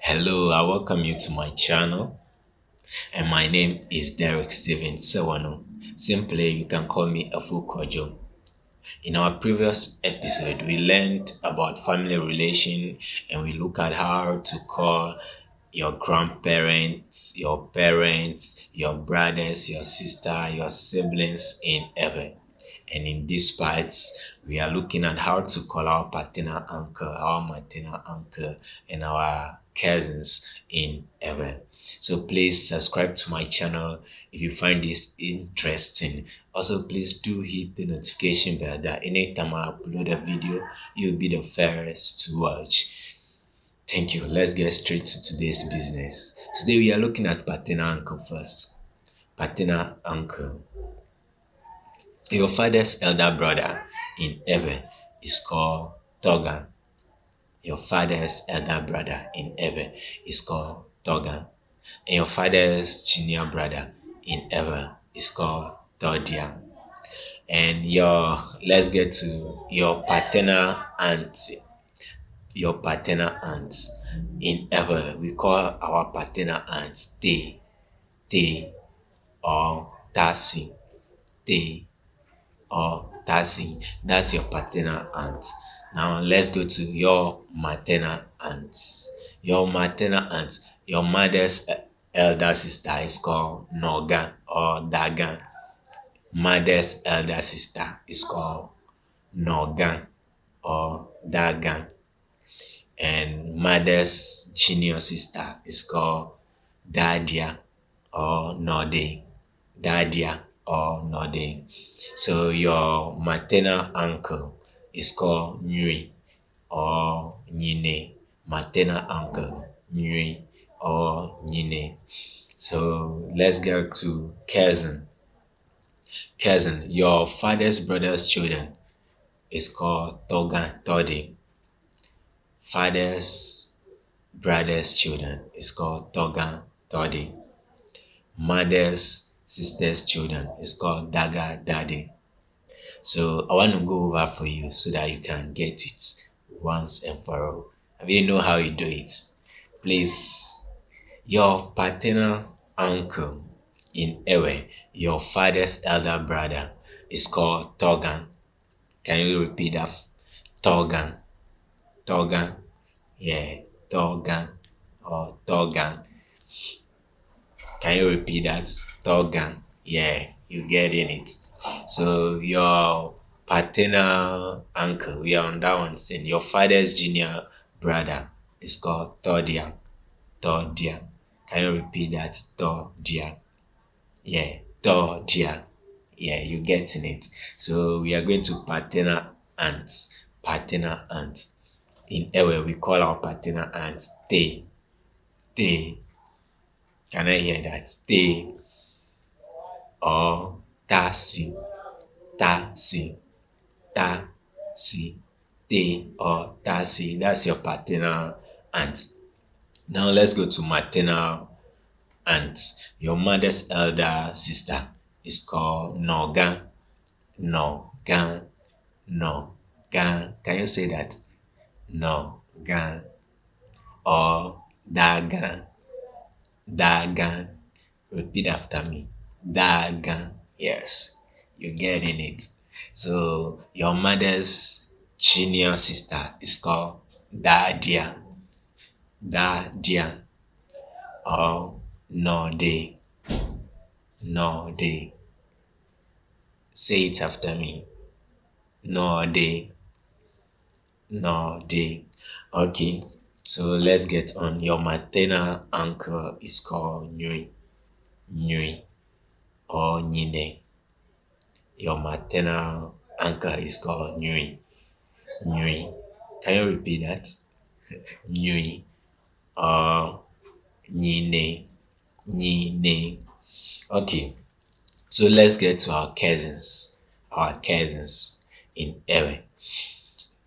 Hello, I welcome you to my channel, and my name is Derek Steven Sewano. Simply, you can call me a full Kojo. In our previous episode, we learned about family relation and we look at how to call your grandparents, your parents, your brothers, your sister, your siblings in heaven. And in this part, we are looking at how to call our paternal uncle, our maternal uncle, and our cousins in heaven. So please subscribe to my channel if you find this interesting. Also, please do hit the notification bell that anytime I upload a video, you'll be the first to watch. Thank you. Let's get straight to today's business. Today we are looking at paternal uncle first. Paternal uncle. Your father's elder brother in heaven is called Togan. Your father's elder brother in heaven is called Togan. And your father's junior brother in heaven is called Todia. And let's get to your paternal aunt. Your paternal aunt in heaven, we call our paternal aunt Te or Tasi. Te or Tasi. That's your paternal aunt. Now let's go to your maternal aunt. Your maternal aunt, your mother's elder sister is called Noga or Daga. Mother's elder sister is called Noga or Daga. And mother's junior sister is called Dadia or Node. Dadia or Node. So your maternal uncle is called Nui or Nine. Maternal uncle, Nui or Nine. So let's go to cousin. Cousin, your father's brother's children is called Togan Todi. Father's brother's children is called Togan Todi. Mother's sister's children is called Daga Daddy. So I want to go over for you so that you can get it once and for all. I you know how you do it. Please, your paternal uncle in Ewe, your father's elder brother, is called Togan. Can you repeat that? Togan. Togan. Yeah, Togan or Togan. Can you repeat that? Togan. Yeah, you getting it. So your paternal uncle, we are on that one saying your father's junior brother is called Todia. Todia. Can you repeat that? Todia. Yeah, Todia. Yeah, you getting it. So we are going to paternal aunts. Paternal aunt. In Ewe, we call our paternal aunt Te. Te. Can I hear that? Te or Tasi. Tasi. Tasi. Te or Tasi. That's your paternal aunt. Now let's go to maternal aunt. Your mother's elder sister is called Nogan. Nogan. Nogan. Can you say that? Nogan. Or Dagan. Dagan. Repeat after me. Dagan. Yes, you're getting it. So your mother's junior sister is called Dadia. Dadia. Or Node. Node. Say it after me. Node. Node. Okay. So let's get on. Your maternal uncle is called Nui. Nui or Nine. Your maternal uncle is called Nui. Nui. Can you repeat that? Nui or Nine. Nine. Okay. So let's get to our cousins. Our cousins in heaven.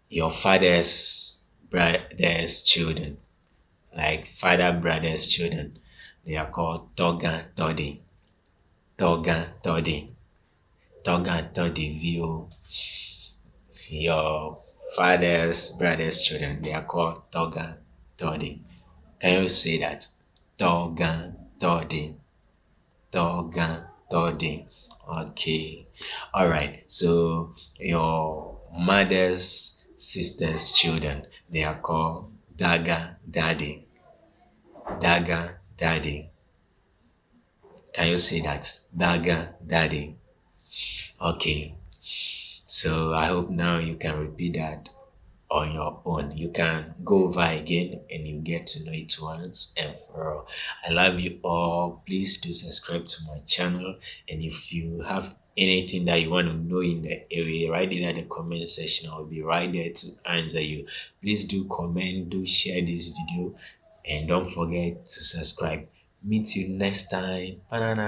Your father's brother's children, like father brother's children, they are called Togan Todi. Togan Todi. Togan Todi view. Your father's brother's children, they are called Togan Todi. Can you say that? Togan, toddy, togan, toddy. Okay. All right. So your mother's sister's children, they are called Daga Daddy. Daga Daddy. Can you say that? Daga Daddy. Okay. So I hope now you can repeat that on your own. You can go over again and you get to know it once and for all. I love you all. Please do subscribe to my channel. And if you have anything that you want to know in the area, write it in the comment section. I'll be right there to answer you. Please do comment, do share this video, and don't forget to subscribe. Meet you next time. Banana.